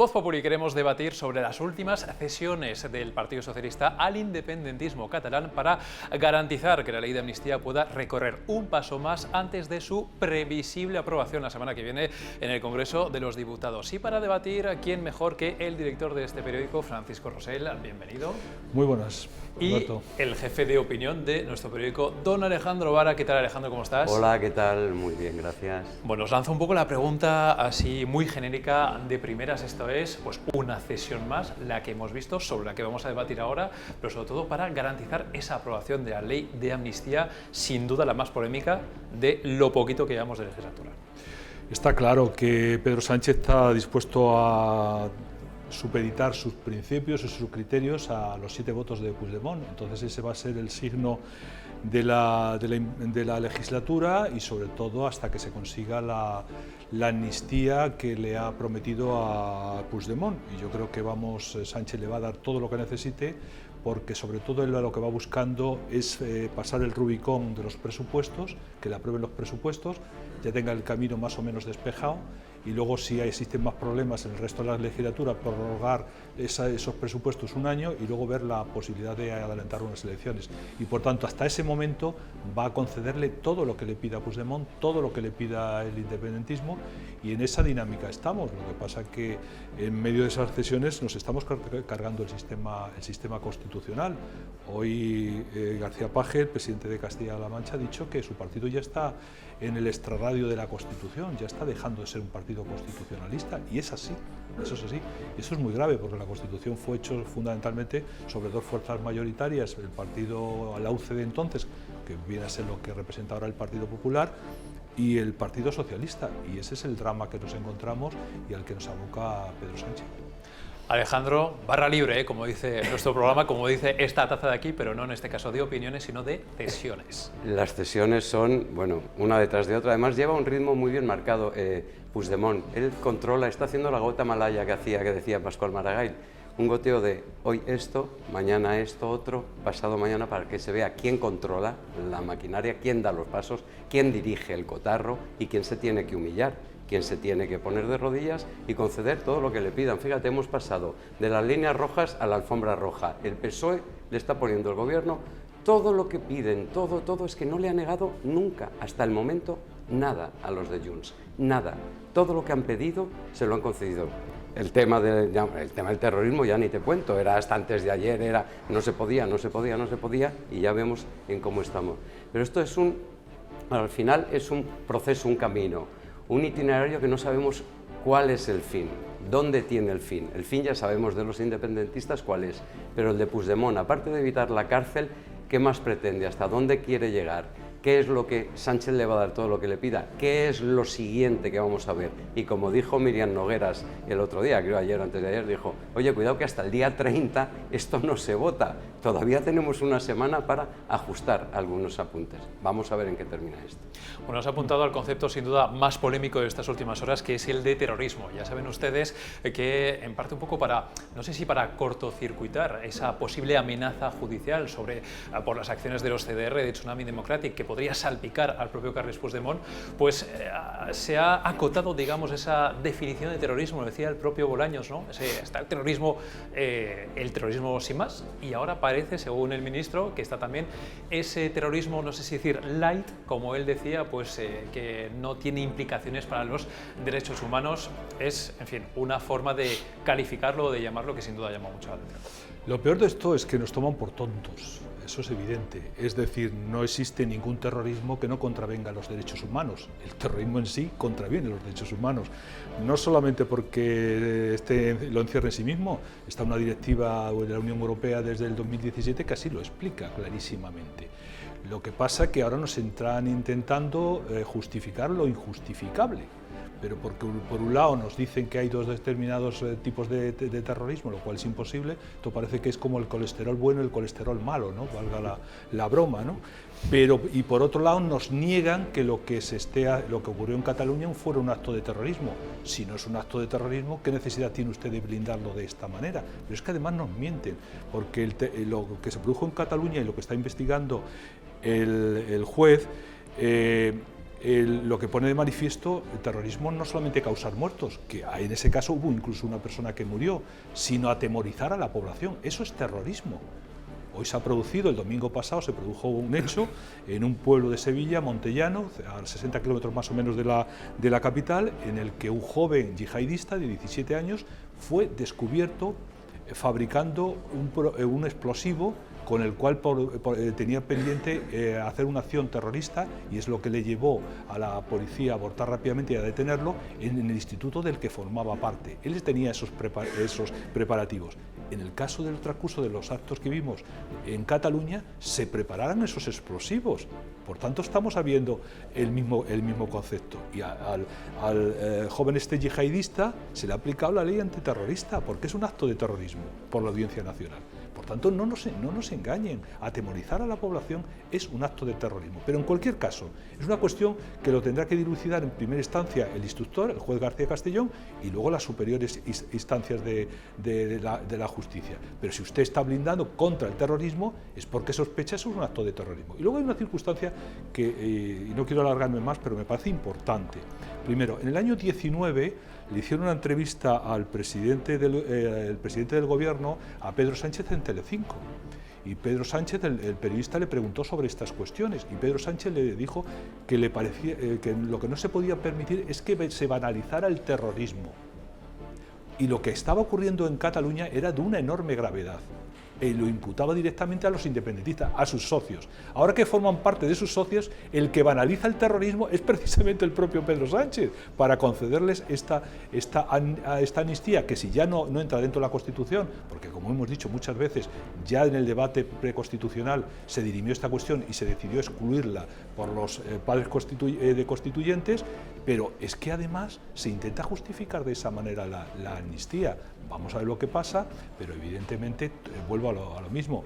Voz Populi queremos debatir sobre las últimas cesiones del Partido Socialista al independentismo catalán para garantizar que la ley de amnistía pueda recorrer un paso más antes de su previsible aprobación la semana que viene en el Congreso de los Diputados. Y para debatir, ¿quién mejor que el director de este periódico, Francisco Rosell? Bienvenido. Muy buenas. Y Roberto. el jefe de opinión de nuestro periódico, don Alejandro Vara. ¿Qué tal, Alejandro? ¿Cómo estás? Hola, ¿qué tal? Muy bien, gracias. Bueno, os lanzo un poco la pregunta así muy genérica de primeras. Esto es pues una cesión más, la que hemos visto, sobre la que vamos a debatir ahora, pero sobre todo para garantizar esa aprobación de la ley de amnistía, sin duda la más polémica de lo poquito que llevamos de legislatura. Está claro que Pedro Sánchez está dispuesto a supeditar sus principios y sus criterios a los 7 votos de Puigdemont. Entonces ese va a ser el signo de la legislatura y sobre todo hasta que se consiga la amnistía que le ha prometido a Puigdemont. Y yo creo que Sánchez le va a dar todo lo que necesite, porque sobre todo él lo que va buscando es pasar el Rubicón de los presupuestos, que le aprueben los presupuestos, ya tenga el camino más o menos despejado, y luego si existen más problemas en el resto de la legislatura, prorrogar esos presupuestos un año y luego ver la posibilidad de adelantar unas elecciones. Y por tanto, hasta ese momento va a concederle todo lo que le pida Puigdemont, todo lo que le pida el independentismo, y en esa dinámica estamos. Lo que pasa es que en medio de esas cesiones nos estamos cargando el sistema constitucional. Hoy García Paje, el presidente de Castilla-La Mancha, ha dicho que su partido ya está en el extrarradio de la Constitución, ya está dejando de ser un partido constitucionalista, y es así, eso es así. Y eso es muy grave, porque la Constitución fue hecha fundamentalmente sobre 2 fuerzas mayoritarias, el partido, la UCD entonces, que viene a ser lo que representa ahora el Partido Popular, y el Partido Socialista, y ese es el drama que nos encontramos y al que nos aboca Pedro Sánchez. Alejandro, barra libre, como dice nuestro programa, como dice esta taza de aquí, pero no en este caso de opiniones, sino de cesiones. Las cesiones son, bueno, una detrás de otra. Además lleva un ritmo muy bien marcado Puigdemont. Él controla, está haciendo la gota malaya que decía Pascual Maragall. Un goteo de hoy esto, mañana esto, otro, pasado mañana, para que se vea quién controla la maquinaria, quién da los pasos, quién dirige el cotarro y quién se tiene que humillar, quién se tiene que poner de rodillas y conceder todo lo que le pidan. Fíjate, hemos pasado de las líneas rojas a la alfombra roja. El PSOE le está poniendo al gobierno todo lo que piden, todo, es que no le ha negado nunca, hasta el momento, nada a los de Junts, nada. Todo lo que han pedido se lo han concedido. El tema del terrorismo ya ni te cuento, era hasta antes de ayer, no se podía, y ya vemos en cómo estamos. Pero esto es al final es un proceso, un camino, un itinerario que no sabemos cuál es el fin, dónde tiene el fin. El fin ya sabemos de los independentistas cuál es, pero el de Puigdemont, aparte de evitar la cárcel, ¿qué más pretende? ¿Hasta dónde quiere llegar? ¿Qué es lo que Sánchez le va a dar todo lo que le pida? ¿Qué es lo siguiente que vamos a ver? Y como dijo Miriam Nogueras el otro día, creo ayer o antes de ayer, dijo, oye, cuidado que hasta el día 30 esto no se vota. Todavía tenemos una semana para ajustar algunos apuntes. Vamos a ver en qué termina esto. Bueno, has apuntado al concepto sin duda más polémico de estas últimas horas, que es el de terrorismo. Ya saben ustedes que en parte un poco no sé si para cortocircuitar esa posible amenaza judicial por las acciones de los CDR, de Tsunami Democratic, que podría salpicar al propio Carles Puigdemont, pues se ha acotado, digamos, esa definición de terrorismo, lo decía el propio Bolaños, ¿no? Está el terrorismo sin más, y ahora parece, según el ministro, que está también ese terrorismo, no sé si decir light, como él decía, pues que no tiene implicaciones para los derechos humanos. Es, en fin, una forma de calificarlo o de llamarlo que sin duda llama mucho la atención. Lo peor de esto es que nos toman por tontos, eso es evidente. Es decir, no existe ningún terrorismo que no contravenga los derechos humanos. El terrorismo en sí contraviene los derechos humanos, no solamente porque lo encierra en sí mismo. Está una directiva de la Unión Europea desde el 2017 que así lo explica clarísimamente. Lo que pasa es que ahora nos están intentando justificar lo injustificable. Pero porque por un lado nos dicen que hay 2 determinados tipos de terrorismo, lo cual es imposible. Esto parece que es como el colesterol bueno y el colesterol malo, ¿no? Valga la broma, ¿no? Y por otro lado nos niegan que lo que ocurrió en Cataluña fuera un acto de terrorismo. Si no es un acto de terrorismo, ¿qué necesidad tiene usted de blindarlo de esta manera? Pero es que además nos mienten, porque lo que se produjo en Cataluña y lo que está investigando el juez lo que pone de manifiesto el terrorismo no solamente causar muertos, que en ese caso hubo incluso una persona que murió, sino atemorizar a la población. Eso es terrorismo. Hoy se ha producido, el domingo pasado se produjo un hecho en un pueblo de Sevilla, Montellano, a 60 kilómetros más o menos de la capital, en el que un joven yihadista de 17 años fue descubierto fabricando un explosivo con el cual tenía pendiente hacer una acción terrorista, y es lo que le llevó a la policía a abortar rápidamente y a detenerlo en el instituto del que formaba parte. Él tenía esos preparativos. En el caso del transcurso de los actos que vimos en Cataluña, se prepararon esos explosivos. Por tanto, estamos viendo el mismo concepto. Y al joven yihadista se le ha aplicado la ley antiterrorista, porque es un acto de terrorismo por la Audiencia Nacional. Por tanto, no nos engañen, atemorizar a la población es un acto de terrorismo. Pero en cualquier caso, es una cuestión que lo tendrá que dilucidar en primera instancia el instructor, el juez García Castellón, y luego las superiores instancias de la justicia. Pero si usted está blindando contra el terrorismo, es porque sospecha eso es un acto de terrorismo. Y luego hay una circunstancia que, y no quiero alargarme más, pero me parece importante. Primero, en el año 19 le hicieron una entrevista al presidente del gobierno, a Pedro Sánchez, en Telecinco. Y Pedro Sánchez, el periodista, le preguntó sobre estas cuestiones, y Pedro Sánchez le dijo que le parecía que lo que no se podía permitir es que se banalizara el terrorismo. Y lo que estaba ocurriendo en Cataluña era de una enorme gravedad. Y lo imputaba directamente a los independentistas, a sus socios. Ahora que forman parte de sus socios, el que banaliza el terrorismo es precisamente el propio Pedro Sánchez, para concederles esta amnistía, que si ya no entra dentro de la Constitución, porque como hemos dicho muchas veces, ya en el debate preconstitucional se dirimió esta cuestión y se decidió excluirla por los padres constituyentes, pero es que además se intenta justificar de esa manera la amnistía. Vamos a ver lo que pasa, pero evidentemente vuelvo a lo mismo.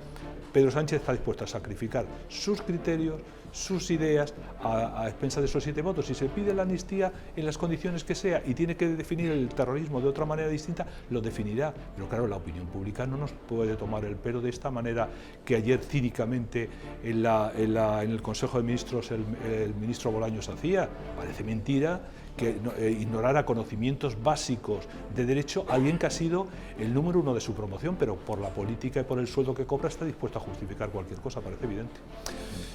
Pedro Sánchez está dispuesto a sacrificar sus criterios, sus ideas a expensas de esos 7 votos. Si se pide la amnistía en las condiciones que sea y tiene que definir el terrorismo de otra manera distinta, lo definirá. Pero claro, la opinión pública no nos puede tomar el pelo de esta manera que ayer cínicamente en el Consejo de Ministros el ministro Bolaños hacía. Parece mentira que ignorara conocimientos básicos de derecho a alguien que ha sido el número 1 de su promoción, pero por la política y por el sueldo que cobra está dispuesto a justificar cualquier cosa, parece evidente.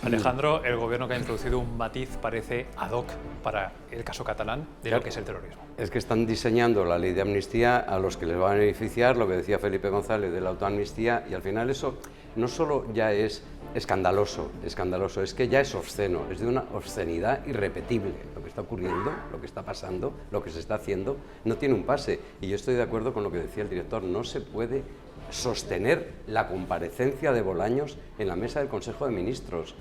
Alejandro, el gobierno que ha introducido un matiz parece ad hoc para el caso catalán de lo que es el terrorismo. Es que están diseñando la ley de amnistía a los que les va a beneficiar, lo que decía Felipe González de la autoamnistía, y al final eso no solo ya es escandaloso, es que ya es obsceno, es de una obscenidad irrepetible. Lo que está ocurriendo, lo que está pasando, lo que se está haciendo, no tiene un pase. Y yo estoy de acuerdo con lo que decía el director, no se puede sostener la comparecencia de Bolaños en la mesa del Consejo de Ministros,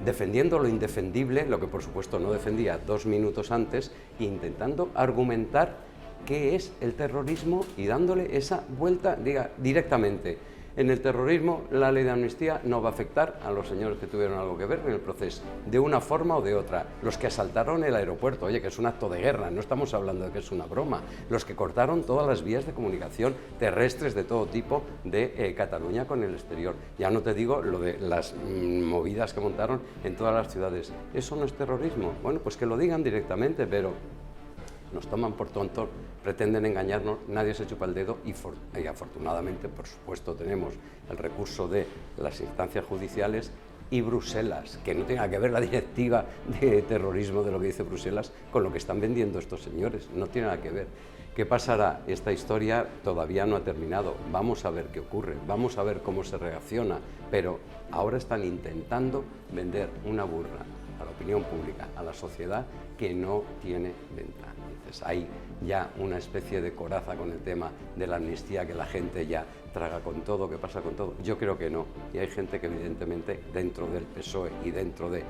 defendiendo lo indefendible, lo que por supuesto no defendía 2 minutos antes, e intentando argumentar qué es el terrorismo y dándole esa vuelta directamente. En el terrorismo, la ley de amnistía no va a afectar a los señores que tuvieron algo que ver en el proceso, de una forma o de otra. Los que asaltaron el aeropuerto, oye, que es un acto de guerra, no estamos hablando de que es una broma. Los que cortaron todas las vías de comunicación terrestres de todo tipo de Cataluña con el exterior. Ya no te digo lo de las movidas que montaron en todas las ciudades. ¿Eso no es terrorismo? Bueno, pues que lo digan directamente, pero nos toman por tontos, pretenden engañarnos, nadie se chupa el dedo y afortunadamente, por supuesto, tenemos el recurso de las instancias judiciales y Bruselas, que no tenga que ver la directiva de terrorismo de lo que dice Bruselas con lo que están vendiendo estos señores, no tiene nada que ver. ¿Qué pasará? Esta historia todavía no ha terminado, vamos a ver qué ocurre, vamos a ver cómo se reacciona, pero ahora están intentando vender una burra a la opinión pública, a la sociedad, que no tiene venta. Entonces hay ya una especie de coraza con el tema de la amnistía, que la gente ya traga con todo, que pasa con todo. Yo creo que no, y hay gente que evidentemente dentro del PSOE y dentro de,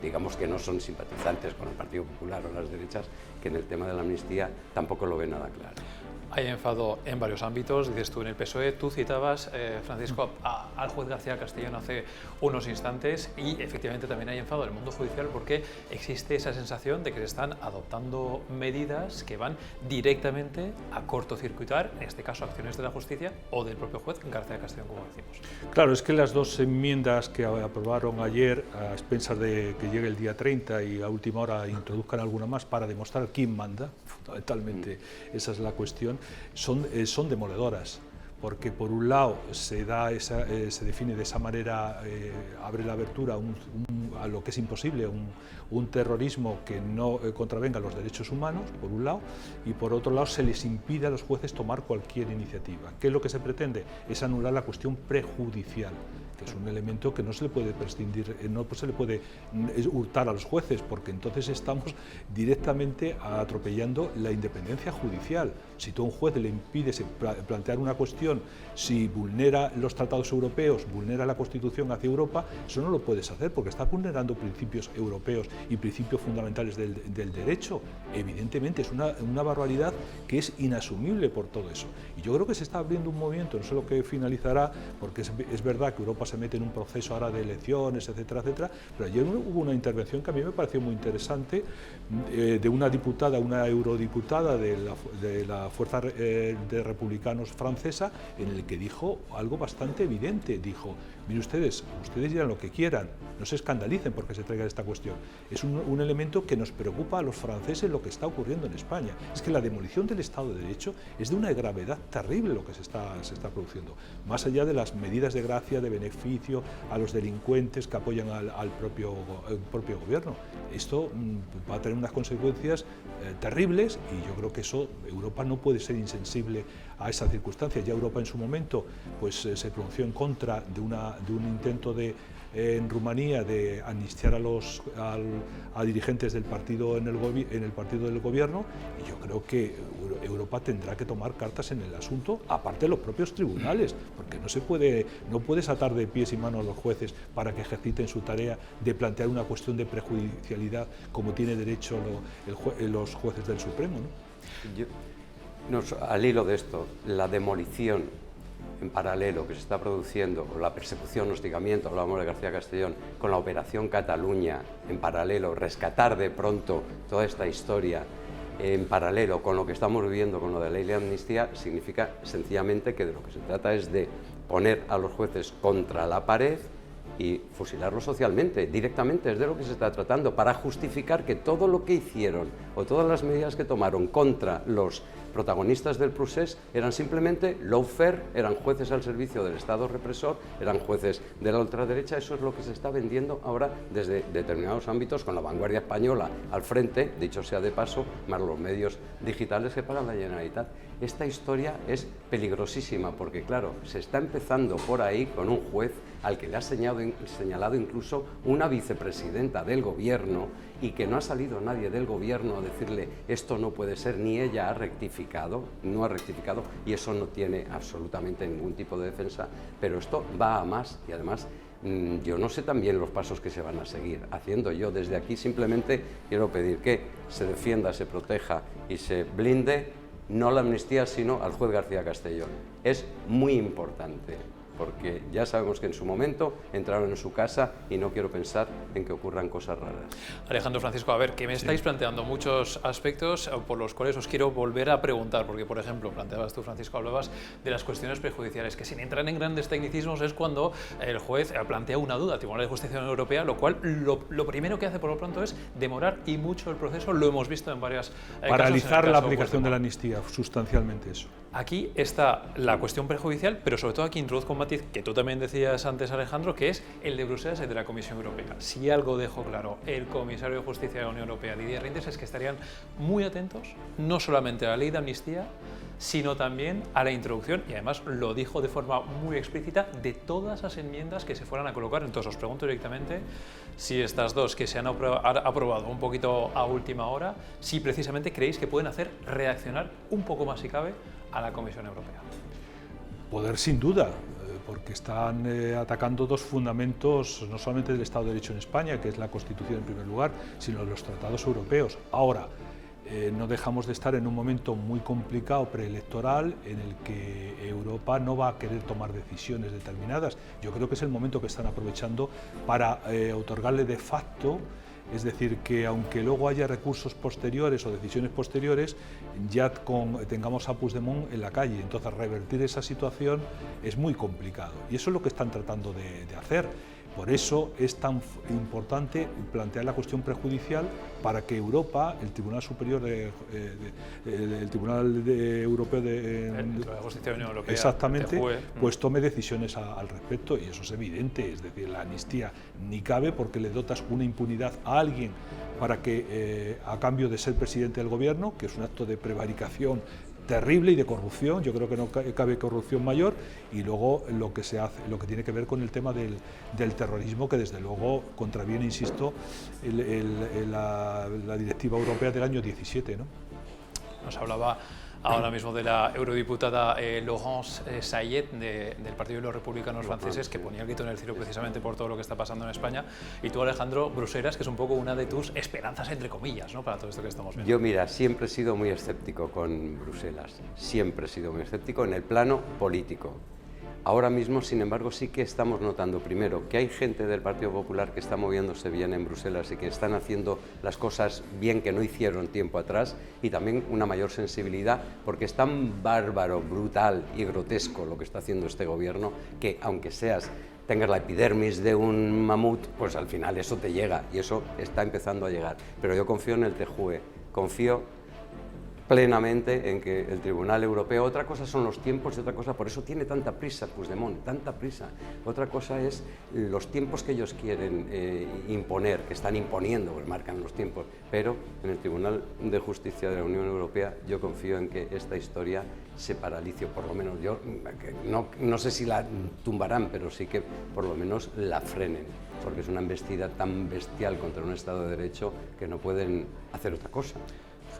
digamos que no son simpatizantes con el Partido Popular o las derechas, que en el tema de la amnistía tampoco lo ven nada claro. Hay enfado en varios ámbitos, dices tú en el PSOE, tú citabas, Francisco, al juez García Castellón hace unos instantes y efectivamente también hay enfado en el mundo judicial porque existe esa sensación de que se están adoptando medidas que van directamente a cortocircuitar, en este caso, acciones de la justicia o del propio juez García Castellón, como decimos. Claro, es que las dos enmiendas que aprobaron ayer, a expensas de que llegue el día 30 y a última hora introduzcan alguna más para demostrar quién manda, fundamentalmente esa es la cuestión, son demoledoras, porque por un lado se define de esa manera, abre la abertura a lo que es imposible, un terrorismo que no contravenga los derechos humanos, por un lado, y por otro lado se les impide a los jueces tomar cualquier iniciativa. ¿Qué es lo que se pretende? Es anular la cuestión prejudicial, que es un elemento que no se le puede prescindir, no se le puede hurtar a los jueces, porque entonces estamos directamente atropellando la independencia judicial. Si tú a un juez le impides plantear una cuestión, si vulnera los tratados europeos, vulnera la Constitución hacia Europa, eso no lo puedes hacer porque está vulnerando principios europeos y principios fundamentales del derecho. Evidentemente es una barbaridad que es inasumible por todo eso. Y yo creo que se está abriendo un movimiento, no sé lo que finalizará, porque es verdad que Europa se mete en un proceso ahora de elecciones, etcétera, etcétera, pero ayer hubo una intervención que a mí me pareció muy interesante de una diputada, una eurodiputada de la Fuerza de Republicanos francesa, en el que dijo algo bastante evidente. Dijo: mire ustedes dirán lo que quieran, no se escandalicen porque se traiga esta cuestión. Es un elemento que nos preocupa a los franceses lo que está ocurriendo en España. Es que la demolición del Estado de Derecho es de una gravedad terrible lo que se está produciendo. Más allá de las medidas de gracia, de beneficio a los delincuentes que apoyan al propio gobierno. Esto va a tener unas consecuencias terribles y yo creo que Europa no puede ser insensible a esa circunstancia. Ya Europa en su momento pues, se pronunció en contra de un intento en Rumanía de amnistiar a dirigentes del partido en el partido del gobierno, y yo creo que Europa tendrá que tomar cartas en el asunto, aparte de los propios tribunales, porque no puedes atar de pies y manos a los jueces para que ejerciten su tarea de plantear una cuestión de prejudicialidad como tiene derecho los jueces del Supremo, ¿no? Al hilo de esto, la demolición en paralelo que se está produciendo, o la persecución, hostigamiento, hablábamos de García Castellón, con la Operación Cataluña en paralelo, rescatar de pronto toda esta historia en paralelo con lo que estamos viviendo con lo de la ley de amnistía, significa sencillamente que de lo que se trata es de poner a los jueces contra la pared y fusilarlos socialmente, directamente, es de lo que se está tratando, para justificar que todo lo que hicieron o todas las medidas que tomaron contra los protagonistas del procés eran simplemente lawfare, eran jueces al servicio del Estado represor, eran jueces de la ultraderecha. Eso es lo que se está vendiendo ahora desde determinados ámbitos, con la vanguardia española al frente, dicho sea de paso, más los medios digitales que pagan la Generalitat. Esta historia es peligrosísima porque, claro, se está empezando por ahí con un juez al que le ha señalado incluso una vicepresidenta del gobierno, y que no ha salido nadie del gobierno a decirle esto no puede ser, ni ella ha rectificado, y eso no tiene absolutamente ningún tipo de defensa, pero esto va a más y además yo no sé también los pasos que se van a seguir haciendo. Yo desde aquí simplemente quiero pedir que se defienda, se proteja y se blinde no la amnistía, sino al juez García Castellón. Es muy importante, porque ya sabemos que en su momento entraron en su casa y no quiero pensar en que ocurran cosas raras. Alejandro, Francisco, a ver, que me estáis planteando muchos aspectos por los cuales os quiero volver a preguntar, porque, por ejemplo, planteabas tú, Francisco, hablabas de las cuestiones prejudiciales, que sin entrar en grandes tecnicismos es cuando el juez plantea una duda al Tribunal de Justicia de la Unión Europea, lo cual lo primero que hace por lo pronto es demorar y mucho el proceso, lo hemos visto en varias paralizar la aplicación de la amnistía, sustancialmente eso. Aquí está la cuestión prejudicial, pero sobre todo aquí introduzco un matiz que tú también decías antes, Alejandro, que es el de Bruselas y de la Comisión Europea. Si algo dejó claro el comisario de Justicia de la Unión Europea, Didier Reynders, es que estarían muy atentos no solamente a la ley de amnistía, sino también a la introducción, y además lo dijo de forma muy explícita, de todas las enmiendas que se fueran a colocar. Entonces os pregunto directamente si estas dos que se han aprobado un poquito a última hora, si precisamente creéis que pueden hacer reaccionar un poco más, si cabe, a la Comisión Europea. Poder, sin duda, porque están atacando dos fundamentos, no solamente del Estado de Derecho en España, que es la Constitución en primer lugar, sino los tratados europeos. Ahora, no dejamos de estar en un momento muy complicado preelectoral en el que Europa no va a querer tomar decisiones determinadas. Yo creo que es el momento que están aprovechando para otorgarle de facto, es decir, que aunque luego haya recursos posteriores o decisiones posteriores, ya tengamos a Puigdemont en la calle. Entonces, revertir esa situación es muy complicado y eso es lo que están tratando de hacer. Por eso es tan importante plantear la cuestión prejudicial para que Europa, el Tribunal Superior, el Tribunal Europeo de Justicia de la Unión Europea, exactamente, pues tome decisiones al respecto, y eso es evidente. Es decir, la amnistía ni cabe porque le dotas una impunidad a alguien para que, a cambio de ser presidente del gobierno, que es un acto de prevaricación terrible y de corrupción. Yo creo que no cabe corrupción mayor, y luego lo que se hace, lo que tiene que ver con el tema del terrorismo, que desde luego contraviene, insisto, la directiva europea del año 17, ¿no? Nos hablaba ahora mismo de la eurodiputada Laurence Sayet del Partido de los Republicanos franceses, que ponía el grito en el cielo precisamente por todo lo que está pasando en España, y tú, Alejandro, Bruselas, que es un poco una de tus esperanzas, entre comillas, ¿no?, para todo esto que estamos viendo. Yo, mira, siempre he sido muy escéptico con Bruselas, siempre he sido muy escéptico en el plano político. Ahora mismo, sin embargo, sí que estamos notando, primero, que hay gente del Partido Popular que está moviéndose bien en Bruselas y que están haciendo las cosas bien que no hicieron tiempo atrás, y también una mayor sensibilidad, porque es tan bárbaro, brutal y grotesco lo que está haciendo este gobierno, que aunque tengas la epidermis de un mamut, pues al final eso te llega, y eso está empezando a llegar. Pero yo confío en el TJUE, confío plenamente en que el Tribunal Europeo, otra cosa son los tiempos y otra cosa, por eso tiene tanta prisa Puigdemont, tanta prisa, otra cosa es los tiempos que ellos quieren imponer, que están imponiendo, pues marcan los tiempos, pero en el Tribunal de Justicia de la Unión Europea yo confío en que esta historia se paralice, o por lo menos yo, no sé si la tumbarán, pero sí que por lo menos la frenen, porque es una embestida tan bestial contra un Estado de Derecho que no pueden hacer otra cosa.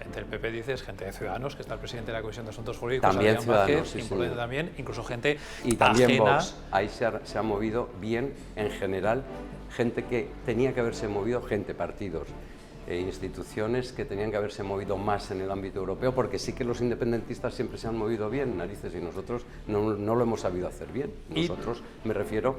Gente del PP, dices, gente de Ciudadanos, que está el presidente de la Comisión de Asuntos Jurídicos, también Adrián Ciudadanos, Vázquez, sí, incluyendo también, incluso gente y también ajena. Vox, ahí se ha movido bien en general, gente que tenía que haberse movido, partidos, instituciones que tenían que haberse movido más en el ámbito europeo, porque sí que los independentistas siempre se han movido bien, narices, y nosotros no lo hemos sabido hacer bien. Nosotros, me refiero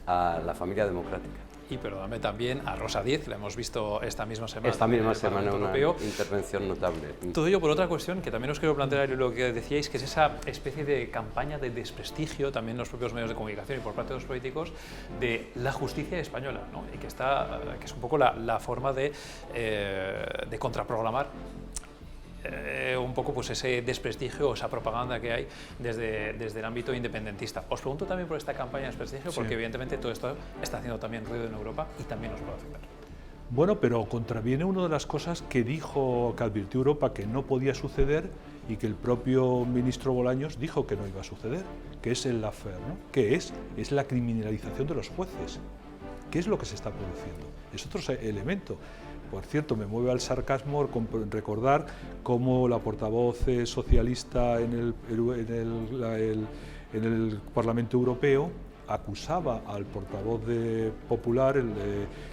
a la familia democrática. Y perdóname, también a Rosa Díez, la hemos visto esta misma semana. Esta misma semana una europeo. Intervención notable. Todo ello por otra cuestión que también os quiero plantear, lo que decíais, que es esa especie de campaña de desprestigio, también en los propios medios de comunicación y por parte de los políticos, de la justicia española, ¿no? Y que es un poco la forma de contraprogramar un poco pues ese desprestigio o esa propaganda que hay desde el ámbito independentista. Os pregunto también por esta campaña de desprestigio, porque evidentemente todo esto está haciendo también ruido en Europa y también nos puede afectar. Bueno, pero contraviene una de las cosas que advirtió Europa que no podía suceder, y que el propio ministro Bolaños dijo que no iba a suceder, que es el lawfare, ¿no? ¿Qué es? Es la criminalización de los jueces. ¿Qué es lo que se está produciendo? Es otro elemento. Por cierto, me mueve al sarcasmo recordar cómo la portavoz socialista en el Parlamento Europeo acusaba al portavoz popular,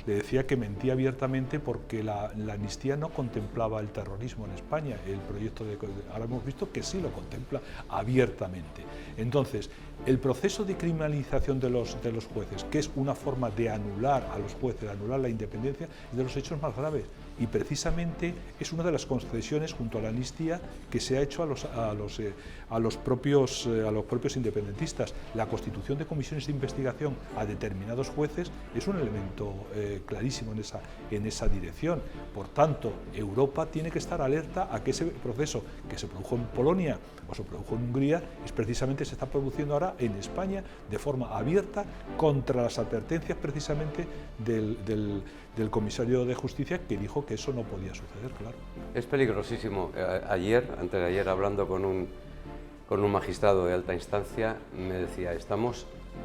le decía que mentía abiertamente porque la amnistía no contemplaba el terrorismo en España. El proyecto ahora hemos visto que sí lo contempla abiertamente. Entonces, el proceso de criminalización de los jueces, que es una forma de anular a los jueces, de anular la independencia, es de los hechos más graves, y precisamente es una de las concesiones junto a la amnistía que se ha hecho a los propios independentistas. La constitución de comisiones de investigación a determinados jueces es un elemento clarísimo en esa dirección. Por tanto, Europa tiene que estar alerta a que ese proceso que se produjo en Polonia o se produjo en Hungría se está produciendo ahora en España de forma abierta, contra las advertencias precisamente del comisario de Justicia, que dijo que eso no podía suceder, claro. Es peligrosísimo. Antes de ayer, hablando con un magistrado de alta instancia, me decía,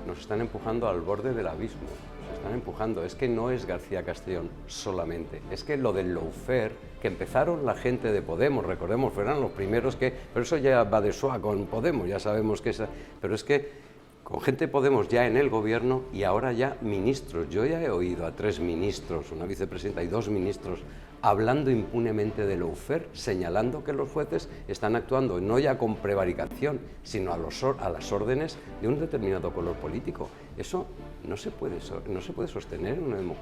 nos están empujando al borde del abismo, nos están empujando. Es que no es García Castellón solamente, es que lo del lawfare, que empezaron la gente de Podemos, recordemos, fueron los primeros pero eso ya va de suá con Podemos, ya sabemos que pero es que con gente de Podemos ya en el gobierno y ahora ya ministros. Yo ya he oído a 3 ministros, una vicepresidenta y 2 ministros, hablando impunemente de lawfare, señalando que los jueces están actuando no ya con prevaricación, sino a las órdenes de un determinado color político. Eso no se puede sostener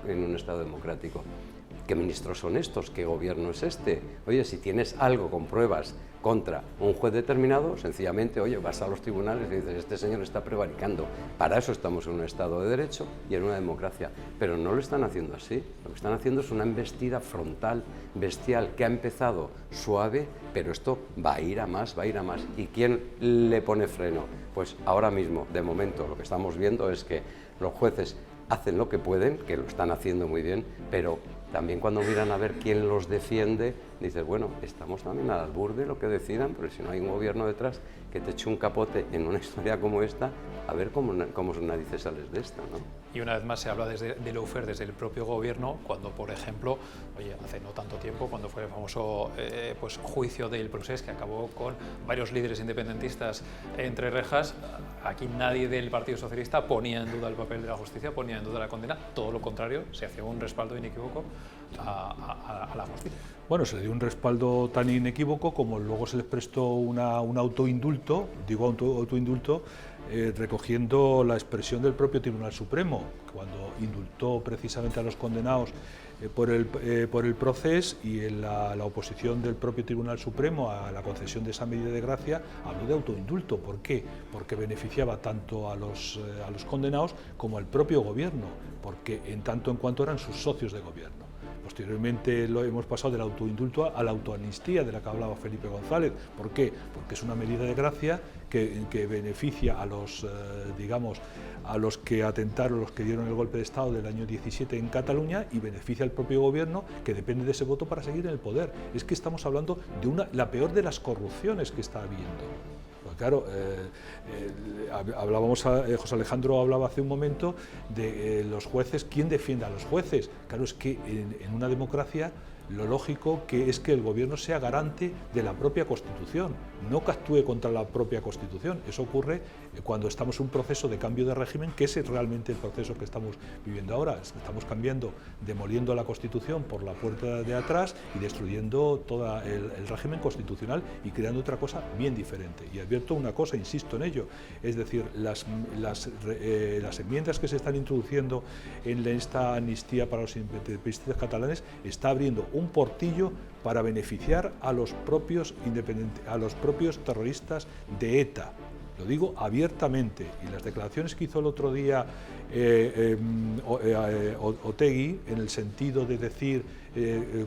en un Estado democrático. ¿Qué ministros son estos? ¿Qué gobierno es este? Oye, si tienes algo con pruebas contra un juez determinado, sencillamente, oye, vas a los tribunales y dices, este señor está prevaricando. Para eso estamos en un Estado de Derecho y en una democracia. Pero no lo están haciendo así. Lo que están haciendo es una embestida frontal, bestial, que ha empezado suave, pero esto va a ir a más, va a ir a más. ¿Y quién le pone freno? Pues ahora mismo, de momento, lo que estamos viendo es que los jueces hacen lo que pueden, que lo están haciendo muy bien, pero también cuando miran a ver quién los defiende, dices, bueno, estamos también al albur de lo que decidan, porque si no hay un gobierno detrás que te eche un capote en una historia como esta, a ver cómo narices sales de esta, ¿no? Y una vez más se habla de lawfare desde el propio gobierno, cuando, por ejemplo, oye, hace no tanto tiempo, cuando fue el famoso pues, juicio del Procés, que acabó con varios líderes independentistas entre rejas, aquí nadie del Partido Socialista ponía en duda el papel de la justicia, ponía en duda la condena, todo lo contrario, se hacía un respaldo inequívoco a la justicia. Bueno, se le dio un respaldo tan inequívoco como luego se les prestó un autoindulto, digo autoindulto, recogiendo la expresión del propio Tribunal Supremo, cuando indultó precisamente a los condenados por el Procés, y en la oposición del propio Tribunal Supremo a la concesión de esa medida de gracia habló de autoindulto. ¿Por qué? Porque beneficiaba tanto a los condenados como al propio gobierno, porque en tanto en cuanto eran sus socios de gobierno. Posteriormente lo hemos pasado del autoindulto a la autoamnistía, de la que hablaba Felipe González. ¿Por qué? Porque es una medida de gracia que beneficia a los, a los que atentaron, los que dieron el golpe de Estado del año 17 en Cataluña, y beneficia al propio gobierno, que depende de ese voto para seguir en el poder. Es que estamos hablando de la peor de las corrupciones que está habiendo. Claro, José Alejandro hablaba hace un momento de los jueces. ¿Quién defiende a los jueces? Claro, es que en una democracia lo lógico que es que el gobierno sea garante de la propia Constitución, no que actúe contra la propia Constitución. Eso ocurre cuando estamos en un proceso de cambio de régimen, que es realmente el proceso que estamos viviendo ahora. Estamos cambiando, demoliendo la Constitución por la puerta de atrás y destruyendo todo el régimen constitucional y creando otra cosa bien diferente. Y advierto una cosa, insisto en ello, es decir, las enmiendas que se están introduciendo en esta amnistía para los independentistas catalanes está abriendo un portillo para beneficiar a los propios terroristas de ETA. Lo digo abiertamente, y las declaraciones que hizo el otro día Otegi, en el sentido de decir,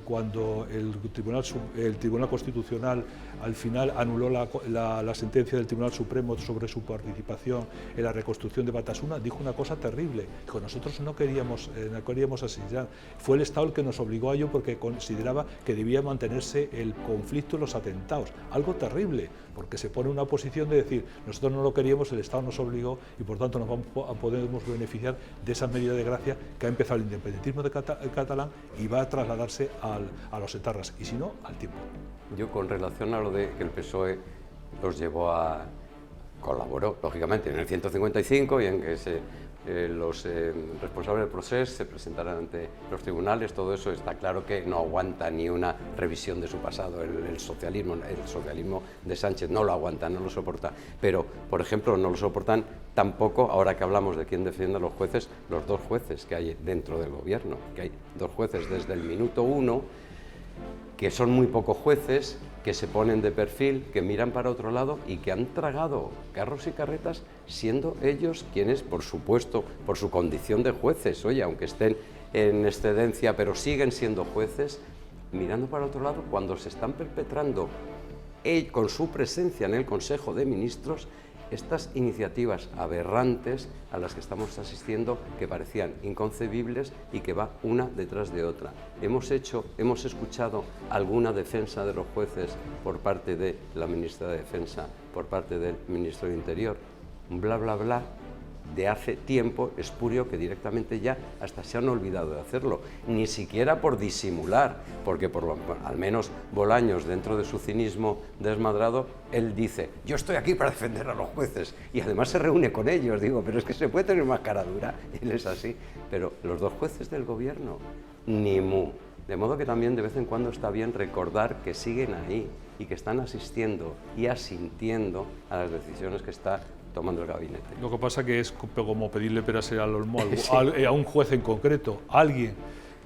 cuando el Tribunal Constitucional al final anuló la sentencia del Tribunal Supremo sobre su participación en la reconstrucción de Batasuna, dijo una cosa terrible. Dijo, nosotros no queríamos asesinar, fue el Estado el que nos obligó a ello porque consideraba que debía mantenerse el conflicto y los atentados. Algo terrible, porque se pone una posición de decir, nosotros no lo queríamos, el Estado nos obligó y por tanto podemos beneficiar de esa medida de gracia que ha empezado el independentismo catalán y va a trasladarse a los etarras, y si no, al tiempo. Yo, con relación a lo de que el PSOE los llevó colaboró, lógicamente, en el 155 y en que los responsables del proceso se presentarán ante los tribunales, todo eso está claro que no aguanta ni una revisión de su pasado. El socialismo de Sánchez no lo aguanta, no lo soporta. Pero, por ejemplo, no lo soportan tampoco, ahora que hablamos de quién defiende a los jueces, los 2 jueces que hay dentro del gobierno, que hay 2 jueces desde el minuto 1, que son muy pocos jueces, que se ponen de perfil, que miran para otro lado y que han tragado carros y carretas, siendo ellos quienes, por supuesto, por su condición de jueces, oye, aunque estén en excedencia, pero siguen siendo jueces, mirando para otro lado cuando se están perpetrando con su presencia en el Consejo de Ministros estas iniciativas aberrantes a las que estamos asistiendo, que parecían inconcebibles y que va una detrás de otra. Hemos escuchado alguna defensa de los jueces por parte de la ministra de Defensa, por parte del ministro del Interior, bla, bla, bla, de hace tiempo, espurio, que directamente ya hasta se han olvidado de hacerlo, ni siquiera por disimular, porque al menos Bolaños, dentro de su cinismo desmadrado, él dice, yo estoy aquí para defender a los jueces, y además se reúne con ellos, digo, pero es que se puede tener más cara dura, él es así, pero los dos jueces del gobierno, ni mu. De modo que también de vez en cuando está bien recordar que siguen ahí y que están asistiendo y asintiendo a las decisiones que está tomando el gabinete. Lo que pasa que es como pedirle peras al olmo a un juez en concreto, alguien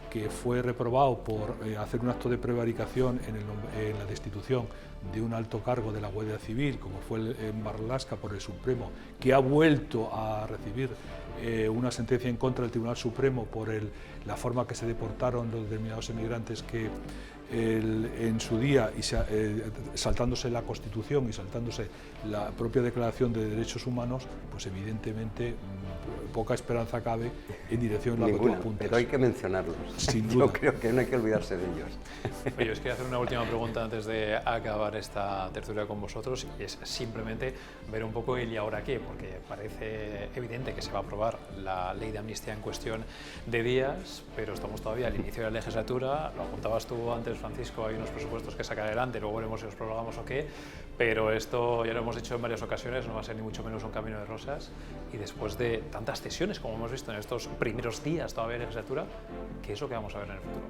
que fue reprobado por hacer un acto de prevaricación en la destitución de un alto cargo de la Guardia Civil, como fue en Marlaska por el Supremo, que ha vuelto a recibir una sentencia en contra del Tribunal Supremo por la forma que se deportaron los determinados emigrantes que en su día, saltándose la Constitución y saltándose la propia Declaración de Derechos Humanos, pues evidentemente poca esperanza cabe en dirección a la que tú apuntas. Pero hay que mencionarlos. Sin duda. Yo creo que no hay que olvidarse de ellos. Oye, os quería hacer una última pregunta antes de acabar esta tertulia con vosotros, y es simplemente ver un poco el y ahora qué, porque parece evidente que se va a aprobar la ley de amnistía en cuestión de días, pero estamos todavía al inicio de la legislatura. Lo apuntabas tú antes, Francisco, hay unos presupuestos que sacar adelante, luego veremos si los prorrogamos o qué, pero esto ya lo hemos dicho en varias ocasiones, no va a ser ni mucho menos un camino de rosas, y después de tantas cesiones como hemos visto en estos primeros días todavía de legislatura, ¿qué es lo que vamos a ver en el futuro?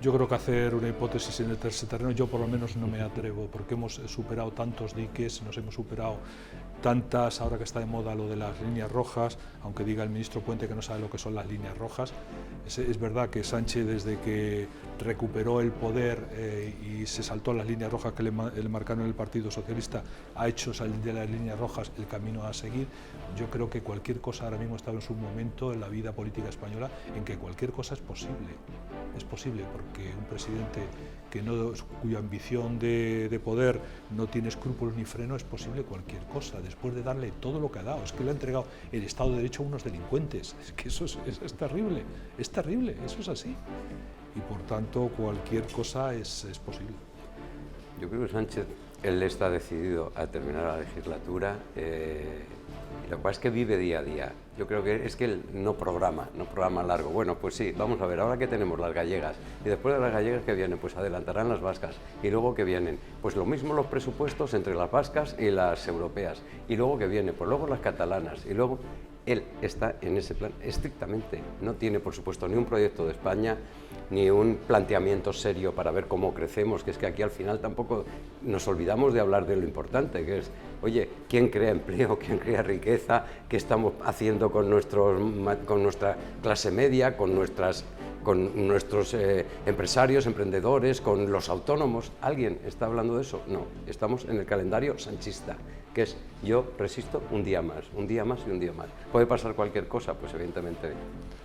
Yo creo que hacer una hipótesis en ese terreno, yo por lo menos no me atrevo, porque hemos superado tantos diques, nos hemos superado tantas, ahora que está de moda lo de las líneas rojas, aunque diga el ministro Puente que no sabe lo que son las líneas rojas. Es verdad que Sánchez, desde que recuperó el poder y se saltó las líneas rojas que le marcaron el Partido Socialista, ha hecho salir de las líneas rojas el camino a seguir. Yo creo que cualquier cosa ahora mismo está en su momento en la vida política española en que cualquier cosa es posible. Es posible porque un presidente cuya ambición de poder no tiene escrúpulos ni freno, es posible cualquier cosa, después de darle todo lo que ha dado. Es que le ha entregado el Estado de Derecho a unos delincuentes. Es que eso es terrible, eso es así. Y por tanto, cualquier cosa es posible. Yo creo que Sánchez, él está decidido a terminar la legislatura. Lo que pasa es que vive día a día. Yo creo que es que él no programa largo. Bueno, pues sí, vamos a ver, ahora que tenemos las gallegas, y después de las gallegas que vienen, pues adelantarán las vascas, y luego que vienen, pues lo mismo los presupuestos entre las vascas y las europeas, y luego que viene, pues luego las catalanas, y luego él está en ese plan estrictamente. No tiene, por supuesto, ni un proyecto de España, ni un planteamiento serio para ver cómo crecemos, que es que aquí al final tampoco nos olvidamos de hablar de lo importante, que es, oye, ¿quién crea empleo, quién crea riqueza, qué estamos haciendo con nuestra clase media, con nuestros empresarios, emprendedores, con los autónomos? ¿Alguien está hablando de eso? No, estamos en el calendario sanchista, que es yo resisto un día más y un día más. ¿Puede pasar cualquier cosa? Pues evidentemente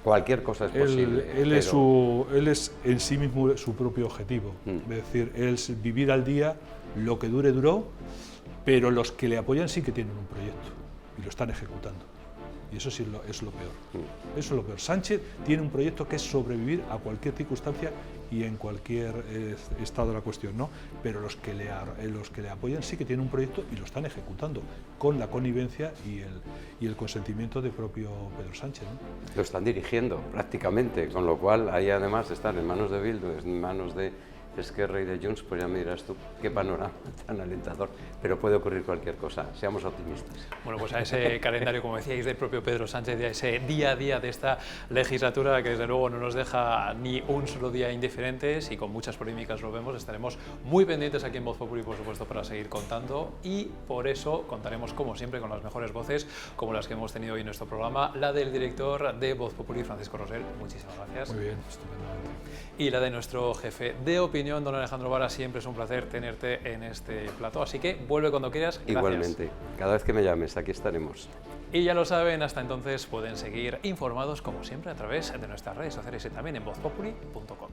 cualquier cosa es posible. Él es en sí mismo su propio objetivo, es decir, es vivir al día, lo que dure duró, pero los que le apoyan sí que tienen un proyecto y lo están ejecutando. Y eso sí es lo peor. Eso es lo peor. Sánchez tiene un proyecto que es sobrevivir a cualquier circunstancia y en cualquier estado de la cuestión, ¿no? Pero los que le apoyan sí que tienen un proyecto y lo están ejecutando con la connivencia y el consentimiento de propio Pedro Sánchez, ¿no? Lo están dirigiendo prácticamente, con lo cual ahí además están en manos de Bildu, en manos de Esquerra y de Junts, pues ya me dirás tú qué panorama tan alentador, pero puede ocurrir cualquier cosa, seamos optimistas. Bueno, pues a ese calendario, como decíais, del propio Pedro Sánchez, a ese día a día de esta legislatura, que desde luego no nos deja ni un solo día indiferentes y con muchas polémicas lo vemos, estaremos muy pendientes aquí en Voz Populi, por supuesto, para seguir contando, y por eso contaremos, como siempre, con las mejores voces, como las que hemos tenido hoy en nuestro programa, la del director de Voz Populi, Francisco Rosell, muchísimas gracias. Muy bien, estupendamente. Y la de nuestro jefe de opinión, don Alejandro Vara, siempre es un placer tenerte en este plató, así que vuelve cuando quieras. Gracias. Igualmente, cada vez que me llames, aquí estaremos. Y ya lo saben, hasta entonces pueden seguir informados, como siempre, a través de nuestras redes sociales y también en vozpopuli.com.